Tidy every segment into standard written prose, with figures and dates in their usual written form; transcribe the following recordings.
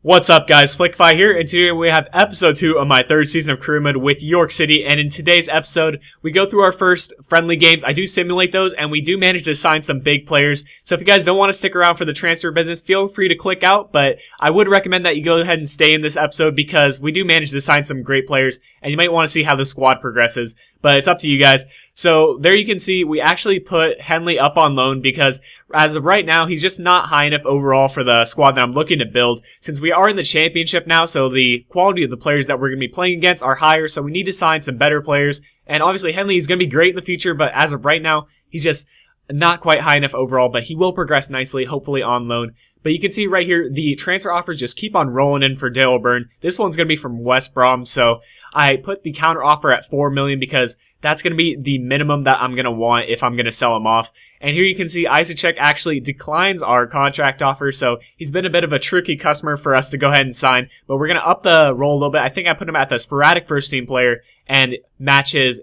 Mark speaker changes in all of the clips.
Speaker 1: What's up guys, Flickify here, and today we have episode 2 of my 3rd season of Career Mode with York City, and in today's episode, we go through our first friendly games. I do simulate those, and we do manage to sign some big players, so if you guys don't want to stick around for the transfer business, feel free to click out, but I would recommend that you go ahead and stay in this episode because we do manage to sign some great players, and you might want to see how the squad progresses, but it's up to you guys. So there you can see, we actually put Henley up on loan because as of right now, he's just not high enough overall for the squad that I'm looking to build. Since we are in the championship now, so the quality of the players that we're going to be playing against are higher, so we need to sign some better players. And obviously, Henley is going to be great in the future, but as of right now, he's just not quite high enough overall, but he will progress nicely, hopefully on loan. But you can see right here, the transfer offers just keep on rolling in for Dale Burn. This one's going to be from West Brom, so I put the counter offer at $4 million because that's going to be the minimum that I'm going to want if I'm going to sell him off. And here you can see Isacek actually declines our contract offer, so he's been a bit of a tricky customer for us to go ahead and sign. But we're going to up the roll a little bit. I think I put him at the sporadic first team player and match his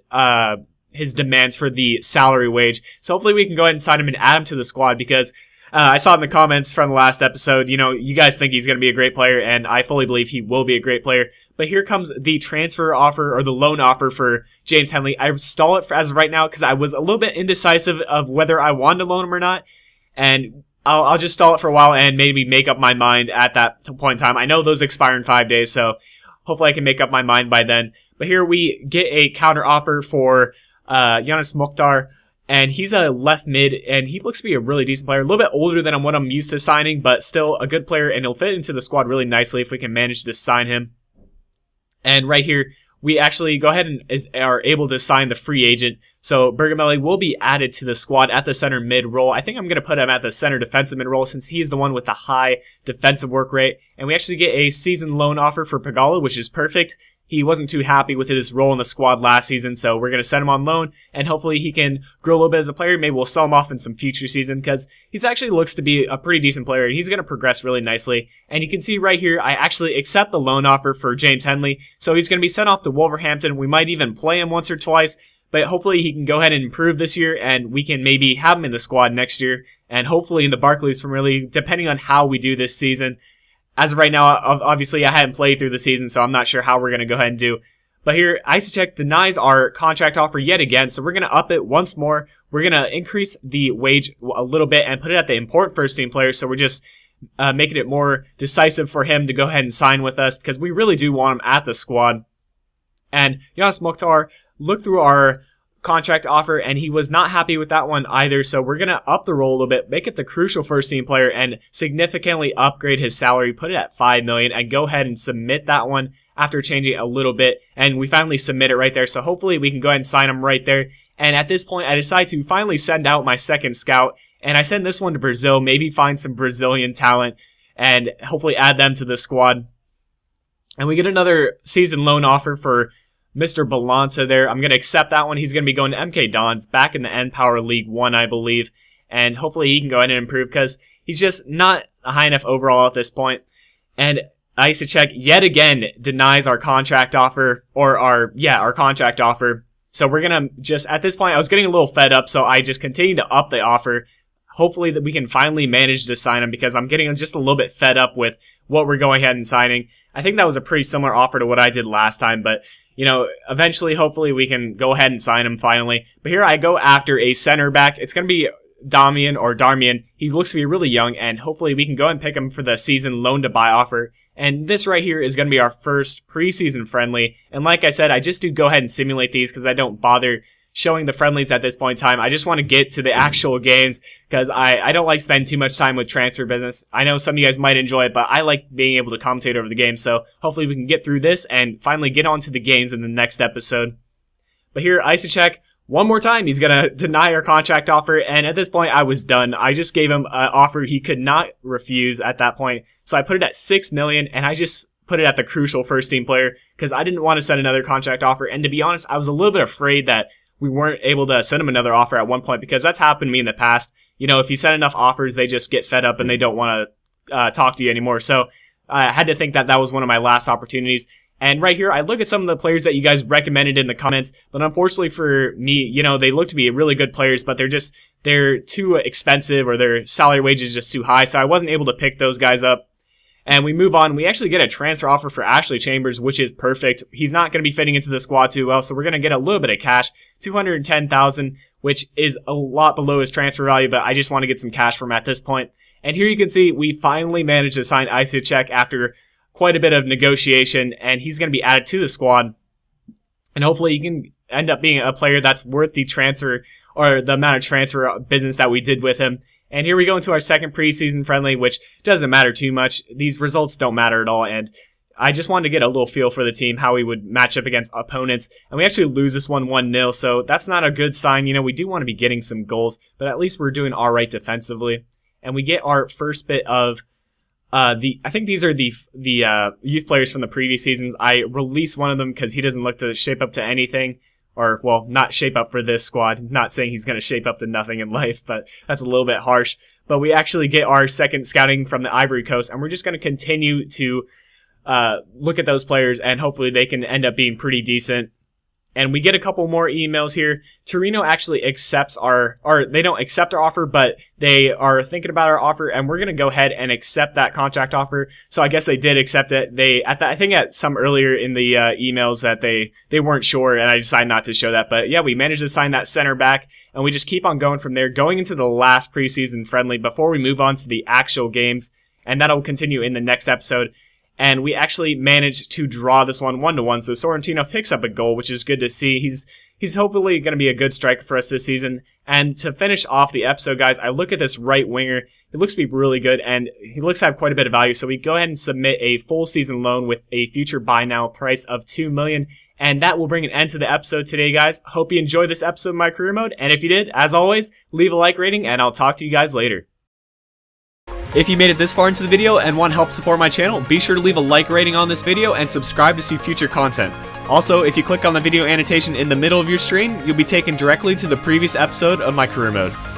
Speaker 1: demands for the salary wage. So hopefully we can go ahead and sign him and add him to the squad because I saw in the comments from the last episode, you guys think he's going to be a great player, and I fully believe he will be a great player. But here comes the transfer offer, or the loan offer for James Henley. I stall it as of right now because I was a little bit indecisive of whether I wanted to loan him or not. And I'll just stall it for a while and maybe make up my mind at that point in time. I know those expire in 5 days, so hopefully I can make up my mind by then. But here we get a counter offer for Yanis Mokhtar. And he's a left mid, and he looks to be a really decent player. A little bit older than what I'm used to signing, but still a good player, and he'll fit into the squad really nicely if we can manage to sign him. And right here, we actually go ahead and are able to sign the free agent. So Bergamelli will be added to the squad at the center mid role. I think I'm going to put him at the center defensive mid role since he's the one with the high defensive work rate. And we actually get a season loan offer for Pagala, which is perfect. He wasn't too happy with his role in the squad last season, so we're going to send him on loan, and hopefully he can grow a little bit as a player. Maybe we'll sell him off in some future season, because he actually looks to be a pretty decent player, and he's going to progress really nicely. And you can see right here, I actually accept the loan offer for James Henley, so he's going to be sent off to Wolverhampton. We might even play him once or twice, but hopefully he can go ahead and improve this year, and we can maybe have him in the squad next year, and hopefully in the Barclays from really, depending on how we do this season. As of right now, obviously I hadn't played through the season, so I'm not sure how we're going to go ahead and do. But here, Isacek denies our contract offer yet again, so we're going to up it once more. We're going to increase the wage a little bit and put it at the important first team player, so we're just making it more decisive for him to go ahead and sign with us, because we really do want him at the squad. And Yanis Mokhtar looked through our contract offer, and he was not happy with that one either, so we're going to up the roll a little bit, make it the crucial first team player, and significantly upgrade his salary, put it at $5 million, and go ahead and submit that one after changing it a little bit, and we finally submit it right there, so hopefully we can go ahead and sign him right there. And at this point, I decide to finally send out my second scout, and I send this one to Brazil, maybe find some Brazilian talent, and hopefully add them to the squad. And we get another season loan offer for Mr. Balanza there. I'm going to accept that one. He's going to be going to MK Dons back in the npower League 1, I believe. And hopefully he can go ahead and improve because he's just not high enough overall at this point. And Isacek yet again denies our contract offer, or our contract offer. So we're going to just, at this point, I was getting a little fed up, so I just continue to up the offer. Hopefully that we can finally manage to sign him because I'm getting just a little bit fed up with what we're going ahead and signing. I think that was a pretty similar offer to what I did last time, but eventually, hopefully, we can go ahead and sign him finally. But here I go after a center back. It's going to be Darmian. He looks to be really young, and hopefully we can go and pick him for the season loan to buy offer. And this right here is going to be our first preseason friendly. And like I said, I just do go ahead and simulate these because I don't bother showing the friendlies at this point in time. I just want to get to the actual games because I don't like spending too much time with transfer business. I know some of you guys might enjoy it, but I like being able to commentate over the game. So hopefully we can get through this and finally get on to the games in the next episode. But here, Isacek, one more time, he's going to deny our contract offer. And at this point, I was done. I just gave him an offer he could not refuse at that point. So I put it at $6 million, and I just put it at the crucial first team player because I didn't want to send another contract offer. And to be honest, I was a little bit afraid that we weren't able to send him another offer at one point because that's happened to me in the past. If you send enough offers, they just get fed up and they don't want to talk to you anymore. So I had to think that that was one of my last opportunities. And right here, I look at some of the players that you guys recommended in the comments, but unfortunately for me, you know, they look to be really good players, but they're too expensive, or their salary wage is just too high, so I wasn't able to pick those guys up. And we move on. We actually get a transfer offer for Ashley Chambers, which is perfect. He's not going to be fitting into the squad too well, so we're going to get a little bit of cash, $210,000, which is a lot below his transfer value, but I just want to get some cash from him at this point. And here you can see we finally managed to sign Isacek after quite a bit of negotiation, and he's going to be added to the squad. And hopefully he can end up being a player that's worth the transfer, or the amount of transfer business that we did with him. And here we go into our second preseason friendly, which doesn't matter too much. These results don't matter at all, and I just wanted to get a little feel for the team, how we would match up against opponents. And we actually lose this one 1-0, so that's not a good sign. You know, we do want to be getting some goals, but at least we're doing all right defensively. And we get our first bit of I think these are the youth players from the previous seasons. I released one of them because he doesn't look to shape up to anything, or, well, not shape up for this squad. Not saying he's going to shape up to nothing in life, but that's a little bit harsh. But we actually get our second scouting from the Ivory Coast, and we're just going to continue to look at those players, and hopefully they can end up being pretty decent. And we get a couple more emails here. Torino actually accepts they don't accept our offer, but they are thinking about our offer, and we're going to go ahead and accept that contract offer. So I guess they did accept it. I think at some earlier in the emails that they weren't sure, and I decided not to show that. But yeah, we managed to sign that center back, and we just keep on going from there, going into the last preseason friendly before we move on to the actual games, and that'll continue in the next episode. And we actually managed to draw this one 1-1. So Sorrentino picks up a goal, which is good to see. He's hopefully going to be a good striker for us this season. And to finish off the episode, guys, I look at this right winger. He looks to be really good, and he looks to have quite a bit of value. So we go ahead and submit a full season loan with a future buy now price of $2 million. And that will bring an end to the episode today, guys. Hope you enjoyed this episode of My Career Mode. And if you did, as always, leave a like rating, and I'll talk to you guys later. If you made it this far into the video and want help support my channel, be sure to leave a like rating on this video and subscribe to see future content. Also, if you click on the video annotation in the middle of your screen, you'll be taken directly to the previous episode of My Career Mode.